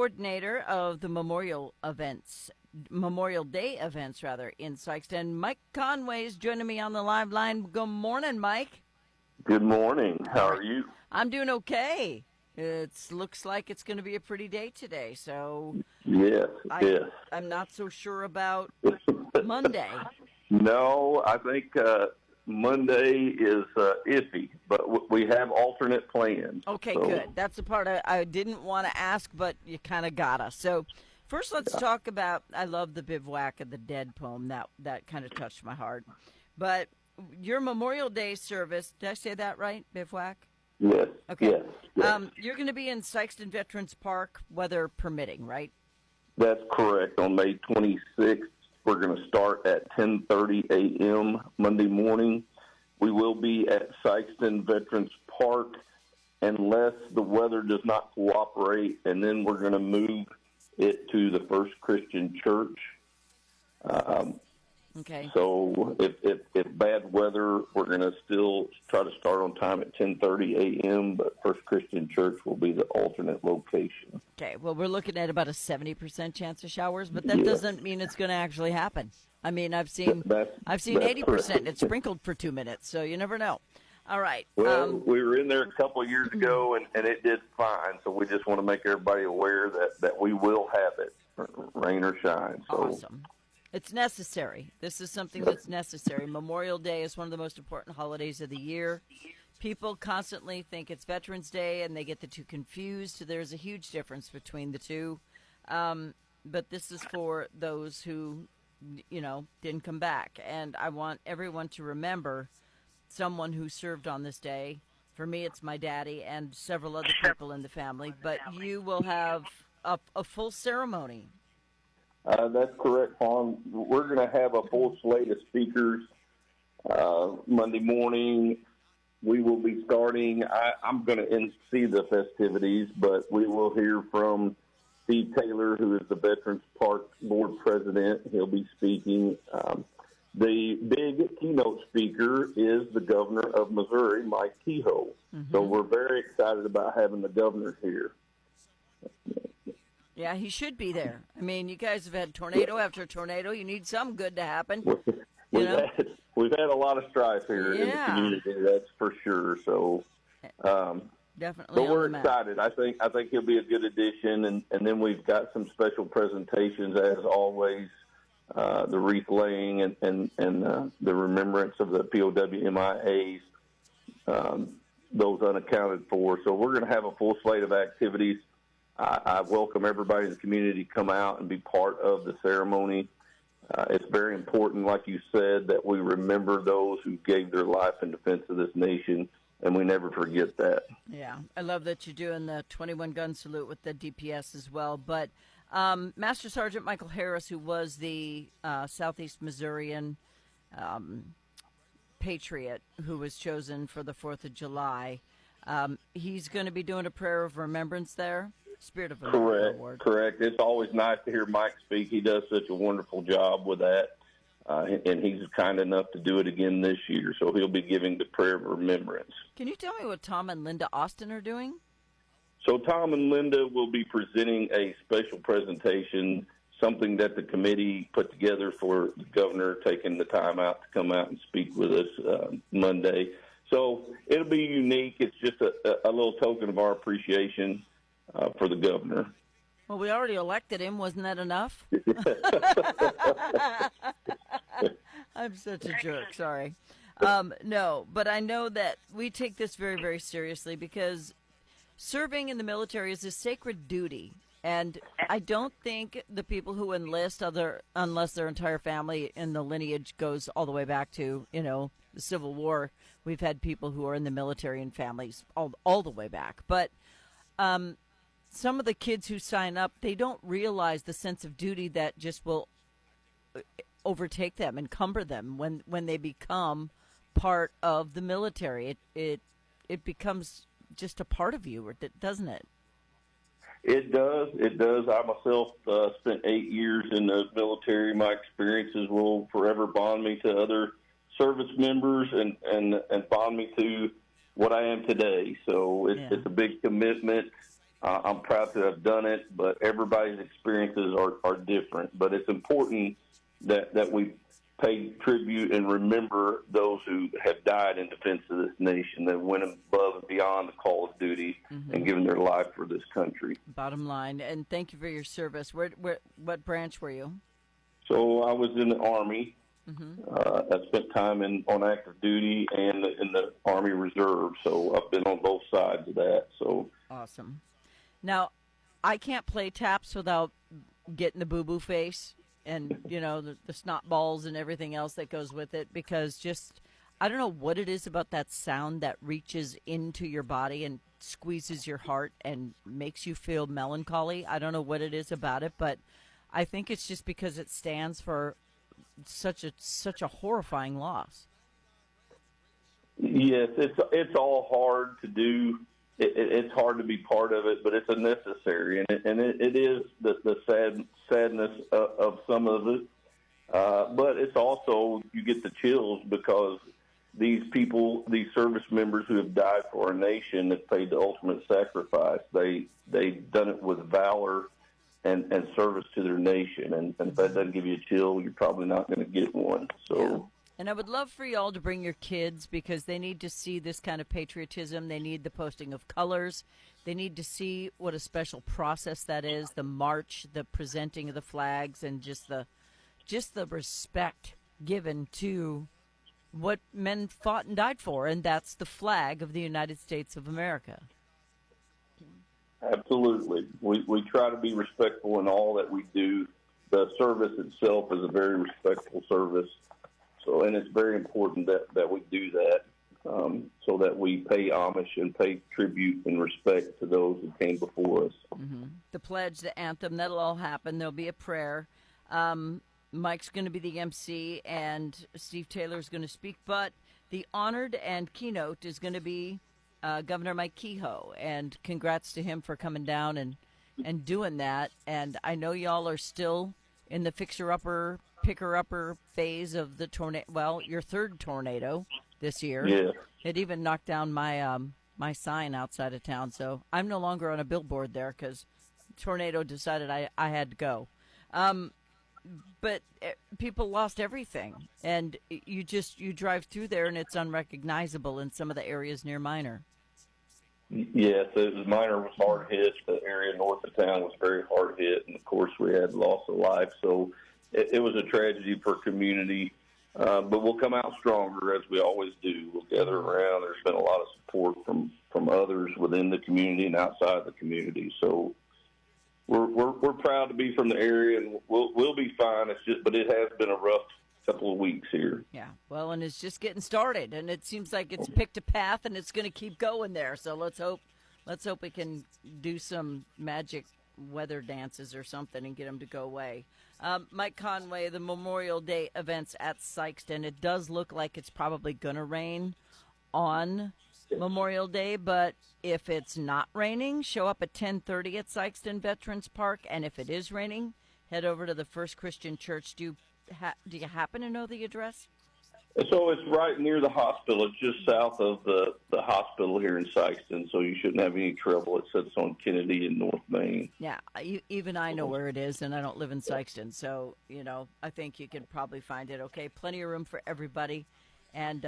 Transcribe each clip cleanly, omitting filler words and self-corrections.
Coordinator of the Memorial Day events rather in Sikeston. Mike Conway is joining me on the live line. Good morning, Mike. Good morning. How are you? I'm doing okay. It looks like it's going to be a pretty day today, so Yes. I'm not so sure about Monday. No, I think Monday is iffy, but we have alternate plans. Okay, so. good. That's the part I didn't want to ask, but you kind of got us. So first let's talk about, I love the Bivouac of the Dead poem. That kind of touched my heart. But your Memorial Day service, did I say that right, Bivouac? Yes. Okay. Yes. You're going to be in Sikeston Veterans Park, weather permitting, right? That's correct. On May 26th, we're going to start at 10:30 a.m. Monday morning. We will be at Sikeston Veterans Park unless the weather does not cooperate, and then we're going to move it to the First Christian Church. Okay. So if bad weather, we're going to still try to start on time at 10:30 a.m., but First Christian Church will be the alternate location. Okay, well, we're looking at about a 70% chance of showers, but that doesn't mean it's going to actually happen. I mean, I've seen 80%. And it's sprinkled for 2 minutes, so you never know. All right. Well, we were in there a couple of years ago, and it did fine, so we just want to make everybody aware that we will have it, rain or shine. So. Awesome. It's necessary. This is something that's necessary. Memorial Day is one of the most important holidays of the year. People constantly think it's Veterans Day, and they get the two confused. There's a huge difference between the two. But this is for those who, didn't come back. And I want everyone to remember someone who served on this day. For me, it's my daddy and several other people in the family. But you will have a full ceremony. That's correct, Fawn. We're going to have a full slate of speakers Monday morning. We will be starting. I'm going to see the festivities, but we will hear from Steve Taylor, who is the Veterans Park Board President. He'll be speaking. The big keynote speaker is the Governor of Missouri, Mike Kehoe. Mm-hmm. So we're very excited about having the governor here. Yeah, he should be there. I mean, you guys have had tornado after tornado. You need something good to happen. We've had a lot of strife here in the community, that's for sure. So definitely. But we're excited. I think he'll be a good addition, and then we've got some special presentations as always. The wreath laying and the remembrance of the POW MIAs, those unaccounted for. So we're going to have a full slate of activities. I welcome everybody in the community to come out and be part of the ceremony. It's very important, like you said, that we remember those who gave their life in defense of this nation, and we never forget that. Yeah, I love that you're doing the 21-gun salute with the DPS as well. But Master Sergeant Michael Harris, who was the Southeast Missourian Patriot who was chosen for the 4th of July, he's going to be doing a prayer of remembrance there. Spirit of America Award. Correct. It's always nice to hear Mike speak. He does such a wonderful job with that, and he's kind enough to do it again this year. So he'll be giving the prayer of remembrance. Can you tell me what Tom and Linda Austin are doing? So Tom and Linda will be presenting a special presentation, something that the committee put together for the governor taking the time out to come out and speak with us Monday. So it'll be unique. It's just a little token of our appreciation for the governor. Well, we already elected him. Wasn't that enough? I'm such a jerk. Sorry. No, but I know that we take this very, very seriously because serving in the military is a sacred duty. And I don't think the people who enlist, unless their entire family in the lineage goes all the way back to, the Civil War, we've had people who are in the military and families all the way back. But some of the kids who sign up, they don't realize the sense of duty that just will overtake them, encumber them when they become part of the military. It becomes just a part of you, doesn't it? It does. I myself spent 8 years in the military. My experiences will forever bond me to other service members and bond me to what I am today. So it's a big commitment. I'm proud to have done it, but everybody's experiences are different. But it's important that we pay tribute and remember those who have died in defense of this nation, that went above and beyond the call of duty and given their life for this country. Bottom line, and thank you for your service. What branch were you? So I was in the Army. I spent time on active duty and in the Army Reserve, so I've been on both sides of that. So awesome. Now, I can't play taps without getting the boo-boo face and, the snot balls and everything else that goes with it, because I don't know what it is about that sound that reaches into your body and squeezes your heart and makes you feel melancholy. I don't know what it is about it, but I think it's just because it stands for such a horrifying loss. Yes, it's all hard to do. It's hard to be part of it, but it's a necessary, and it is the sadness of some of it. But it's also, you get the chills because these people, these service members who have died for our nation, have paid the ultimate sacrifice. They've done it with valor and service to their nation, and if that doesn't give you a chill, you're probably not going to get one. So. Yeah. And I would love for y'all to bring your kids, because they need to see this kind of patriotism. They need the posting of colors. They need to see what a special process that is, the march, the presenting of the flags, and just the respect given to what men fought and died for, and that's the flag of the United States of America. Absolutely. We try to be respectful in all that we do. The service itself is a very respectful service. So, and it's very important that we do that, so that we pay homage and pay tribute and respect to those who came before us. The pledge, the anthem, that'll all happen. There'll be a prayer. Mike's going to be the MC, and Steve Taylor's going to speak. But the honored and keynote is going to be Governor Mike Kehoe. And congrats to him for coming down and doing that. And I know y'all are still in the fixer-upper, picker-upper phase of the tornado. Well, your third tornado this year. Yeah. It even knocked down my sign outside of town. So I'm no longer on a billboard there because tornado decided I had to go. But people lost everything, and you drive through there and it's unrecognizable in some of the areas near Minor. Yes, Minor was hard hit. The area north of town was very hard hit, and of course we had loss of life. So it was a tragedy for community, but we'll come out stronger as we always do. We'll gather around. There's been a lot of support from others within the community and outside the community. So we're proud to be from the area, and we'll be fine. But it has been a rough couple of weeks here. Yeah, well, and it's just getting started, and it seems like it's picked a path, and it's going to keep going there. So let's hope we can do some magic weather dances or something and get them to go away. Mike Conway, the Memorial Day events at Sikeston. It does look like it's probably going to rain on Memorial Day, but if it's not raining, show up at 10:30 at Sikeston Veterans Park, and if it is raining, head over to the First Christian Church. Do you happen to know the address? So it's right near the hospital. It's just south of the hospital here in Sikeston, so you shouldn't have any trouble. It sits on Kennedy in North Main. Yeah, even I know where it is, and I don't live in Sikeston, so, I think you can probably find it okay. Plenty of room for everybody, and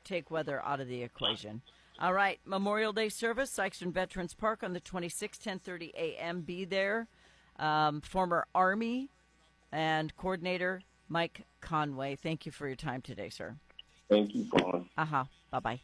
take weather out of the equation. All right, Memorial Day service, Sikeston Veterans Park on the 26th, 10:30 a.m. Be there. Former Army and Coordinator Mike Conway, thank you for your time today, sir. Thank you, Paul. Bye-bye.